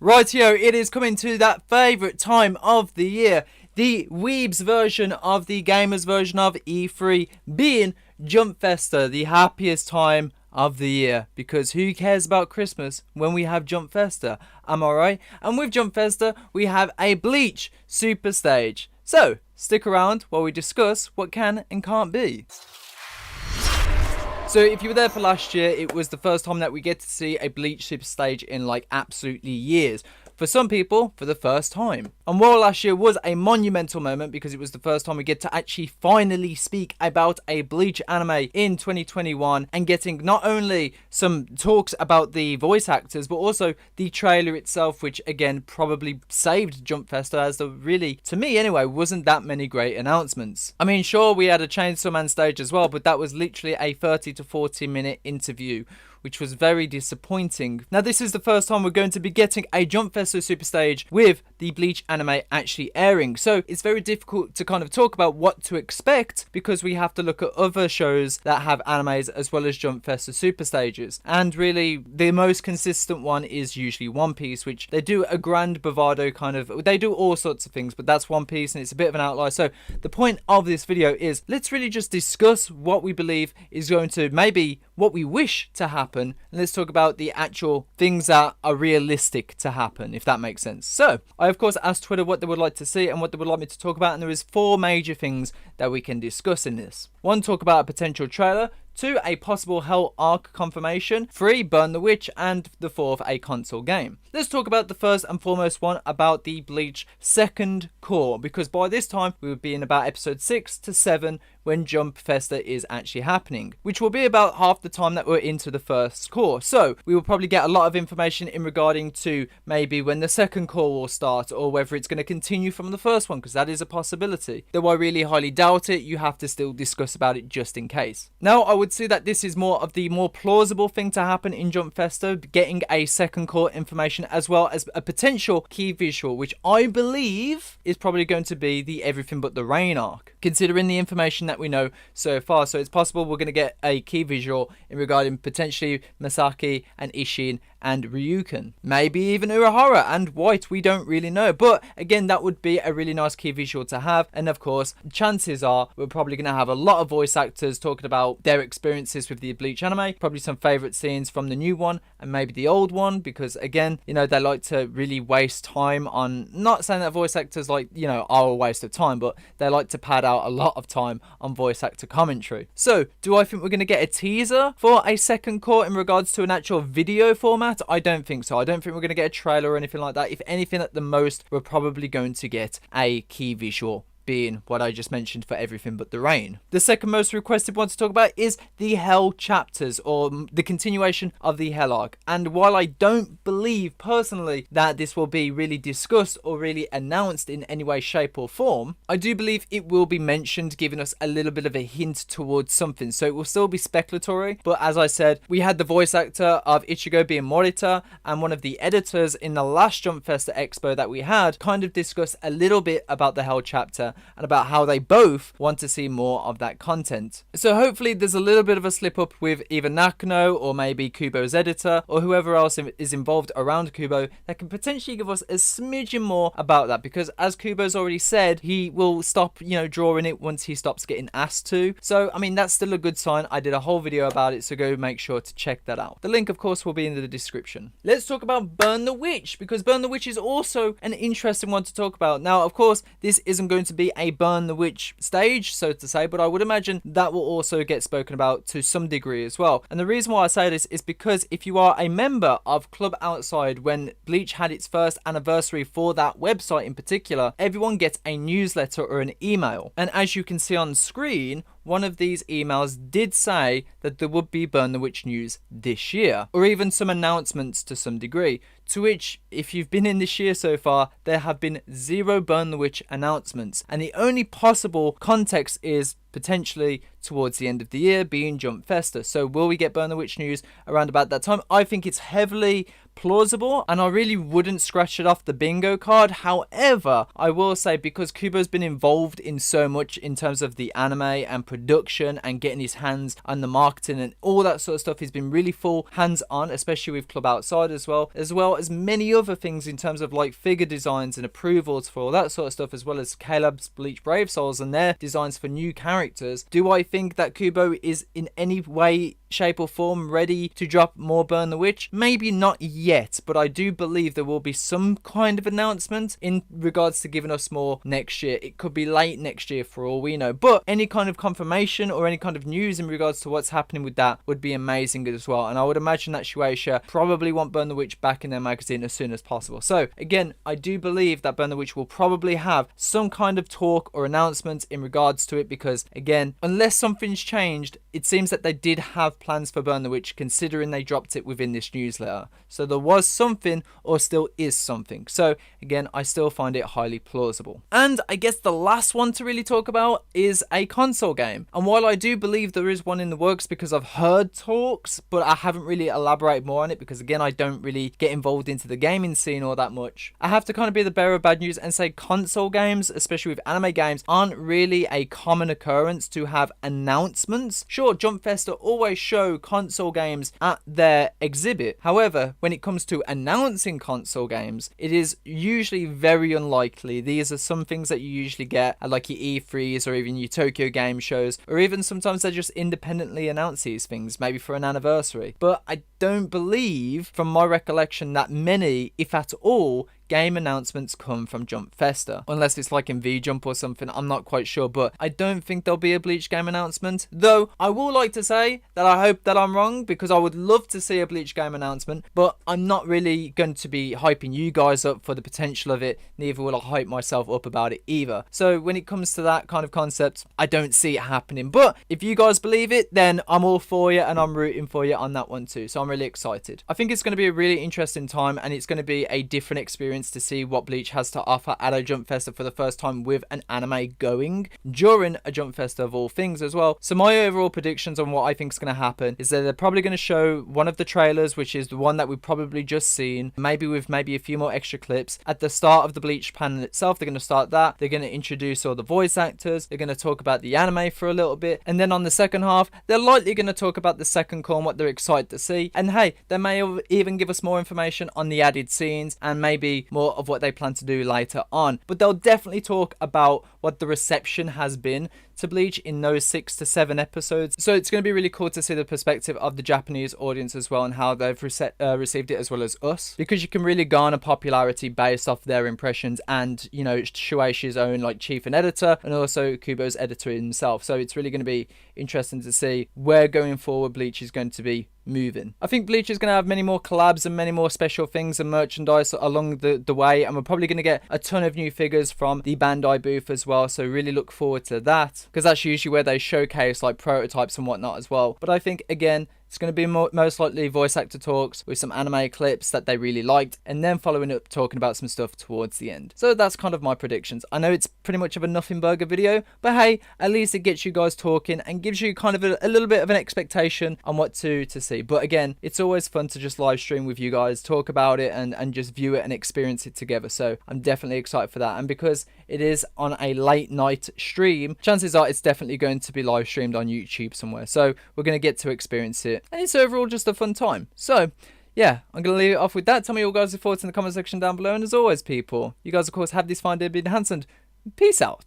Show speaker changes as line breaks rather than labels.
Rightio, it is coming to that favourite time of the year. The Weebs version of the Gamers version of E3 being Jump Festa, the happiest time of the year, because who cares about Christmas when we have Jump Festa, am I right? And with Jump Festa we have a Bleach super stage, so stick around while we discuss what can and can't be. So if you were there for last year, it was the first time that we get to see a Bleach super stage in like absolutely years. For some people, for the first time. And while last year was a monumental moment because it was the first time we get to actually finally speak about a Bleach anime in 2021 and getting not only some talks about the voice actors but also the trailer itself, which again probably saved Jump Festa, as there really, to me anyway, wasn't that many great announcements. I mean, sure, we had a Chainsaw Man stage as well, but that was literally a 30 to 40 minute interview, which was very disappointing. Now, this is the first time we're going to be getting a Jump Festa super stage with the Bleach anime actually airing. So it's very difficult to kind of talk about what to expect because we have to look at other shows that have animes as well as Jump Festa super stages. And really, the most consistent one is usually One Piece, which they do a grand bravado kind of, they do all sorts of things, but that's One Piece and it's a bit of an outlier. So the point of this video is let's really just discuss what we believe is going to, maybe what we wish to happen, and let's talk about the actual things that are realistic to happen, if that makes sense. So I of course asked Twitter what they would like to see and what they would like me to talk about, and there is 4 major things that we can discuss in this. 1, talk about a potential trailer. 2, a possible Hell arc confirmation. 3, Burn the Witch. And the 4th, a console game. Let's talk about the first and foremost one, about the Bleach second core, because by this time we would be in about episode 6 to 7 when Jump Festa is actually happening, which will be about half the time that we're into the first core. So we will probably get a lot of information in regarding to maybe when the second core will start, or whether it's going to continue from the first one, because that is a possibility. Though I really highly doubt it, you have to still discuss about it just in case. Now, I would say that this is more of the more plausible thing to happen in Jump Festa, getting a second core information as well as a potential key visual, which I believe is probably going to be the Everything But the Rain arc, considering the information that we know so far. So it's possible we're going to get a key visual in regarding potentially Masaki and Ishin and Ryuken, maybe even Urahara and White, we don't really know, but again, that would be a really nice key visual to have. And of course, chances are we're probably going to have a lot of voice actors talking about their experiences with the Bleach anime, probably some favorite scenes from the new one and maybe the old one, because again, you know, they like to really waste time on, not saying that voice actors like, you know, are a waste of time, but they like to pad out a lot of time on voice actor commentary. So do I think we're going to get a teaser for a second core in regards to an actual video format? I don't think so. I don't think we're going to get a trailer or anything like that. If anything, at the most, we're probably going to get a key visual, being what I just mentioned for Everything But the Rain. The second most requested one to talk about is the Hell chapters, or the continuation of the Hell arc. And while I don't believe personally that this will be really discussed or really announced in any way, shape or form, I do believe it will be mentioned, giving us a little bit of a hint towards something. So it will still be speculatory, but as I said, we had the voice actor of Ichigo being Morita, and one of the editors in the last Jump Festa Expo that we had kind of discussed a little bit about the Hell chapter and about how they both want to see more of that content. So hopefully there's a little bit of a slip up with either Nakano or maybe Kubo's editor or whoever else is involved around Kubo that can potentially give us a smidgen more about that, because as Kubo's already said, he will stop, you know, drawing it once he stops getting asked to. So I mean, that's still a good sign. I did a whole video about it, so go make sure to check that out. The link of course will be in the description. Let's talk about Burn the Witch, because Burn the Witch is also an interesting one to talk about. Now of course this isn't going to be a Burn the Witch stage, so to say, but I would imagine that will also get spoken about to some degree as well. And the reason why I say this is because if you are a member of Club Outside, when Bleach had its first anniversary for that website in particular, everyone gets a newsletter or an email. And as you can see on screen, one of these emails did say that there would be Burn the Witch news this year, or even some announcements to some degree, to which, if you've been in this year so far, there have been 0 Burn the Witch announcements, and the only possible context is potentially towards the end of the year being Jump Festa. So will we get Burn the Witch news around about that time? I think it's heavily plausible, and I really wouldn't scratch it off the bingo card. However, I will say, because Kubo's been involved in so much in terms of the anime and production and getting his hands on the marketing and all that sort of stuff, he's been really full hands on, especially with Club Outside as well as many other things in terms of like figure designs and approvals for all that sort of stuff, as well as Caleb's Bleach Brave Souls and their designs for new characters. Do I think that Kubo is in any way, shape or form ready to drop more Burn the Witch? Maybe not yet, but I do believe there will be some kind of announcement in regards to giving us more next year. It could be late next year for all we know, but any kind of confirmation or any kind of news in regards to what's happening with that would be amazing as well. And I would imagine that Shueisha probably want Burn the Witch back in their magazine as soon as possible. So again, I do believe that Burn the Witch will probably have some kind of talk or announcement in regards to it, because again, unless something's changed, it seems that they did have plans for Burn the Witch, considering they dropped it within this newsletter. So there was something, or still is something. So again, I still find it highly plausible. And I guess the last one to really talk about is a console game. And while I do believe there is one in the works, because I've heard talks, but I haven't really elaborated more on it, because again, I don't really get involved into the gaming scene all that much. I have to kind of be the bearer of bad news and say console games, especially with anime games, aren't really a common occurrence to have announcements. Sure, Jump Festa always show console games at their exhibit. However, when it comes to announcing console games, it is usually very unlikely. These are some things that you usually get at like your E3s or even your Tokyo Game Shows, or even sometimes they just independently announce these things, maybe for an anniversary. But I don't believe, from my recollection, that many, if at all, game announcements come from Jump Festa, unless it's like in V-Jump or something. I'm not quite sure, but I don't think there'll be a Bleach game announcement. Though I will like to say that I hope that I'm wrong, because I would love to see a Bleach game announcement, but I'm not really going to be hyping you guys up for the potential of it, neither will I hype myself up about it either. So when it comes to that kind of concept, I don't see it happening. But if you guys believe it, then I'm all for you and I'm rooting for you on that one too. So I'm really excited. I think it's going to be a really interesting time, and it's going to be a different experience to see what Bleach has to offer at a Jump Festa for the first time, with an anime going during a Jump Festa of all things as well. So my overall predictions on what I think is going to happen is that they're probably going to show one of the trailers, which is the one that we've probably just seen, maybe with maybe a few more extra clips. At the start of the Bleach panel itself, they're going to start that. They're going to introduce all the voice actors. They're going to talk about the anime for a little bit, and then on the second half, they're likely going to talk about the second core and what they're excited to see. And hey, they may even give us more information on the added scenes and maybe more of what they plan to do later on. But they'll definitely talk about what the reception has been to Bleach in those 6 to 7 episodes. So it's going to be really cool to see the perspective of the Japanese audience as well, and how they've received it, as well as us, because you can really garner popularity based off their impressions and, you know, Shueisha's own like chief and editor, and also Kubo's editor himself. So it's really going to be interesting to see where going forward Bleach is going to be moving. I think Bleach is going to have many more collabs and many more special things and merchandise along the way, and we're probably going to get a ton of new figures from the Bandai booth as well, so really look forward to that, because that's usually where they showcase like prototypes and whatnot as well. But I think again, it's going to be most likely voice actor talks with some anime clips that they really liked, and then following up talking about some stuff towards the end. So that's kind of my predictions. I know it's pretty much of a nothing burger video, but hey, at least it gets you guys talking and gives you kind of a little bit of an expectation on what to see. But again, it's always fun to just live stream with you guys, talk about it and just view it and experience it together. So I'm definitely excited for that. And because it is on a late night stream, chances are it's definitely going to be live streamed on YouTube somewhere. So we're going to get to experience it. And it's overall just a fun time. So yeah, I'm going to leave it off with that. Tell me your guys' thoughts in the comment section down below. And as always, people, you guys, of course, have this fine day, be enhanced, and peace out.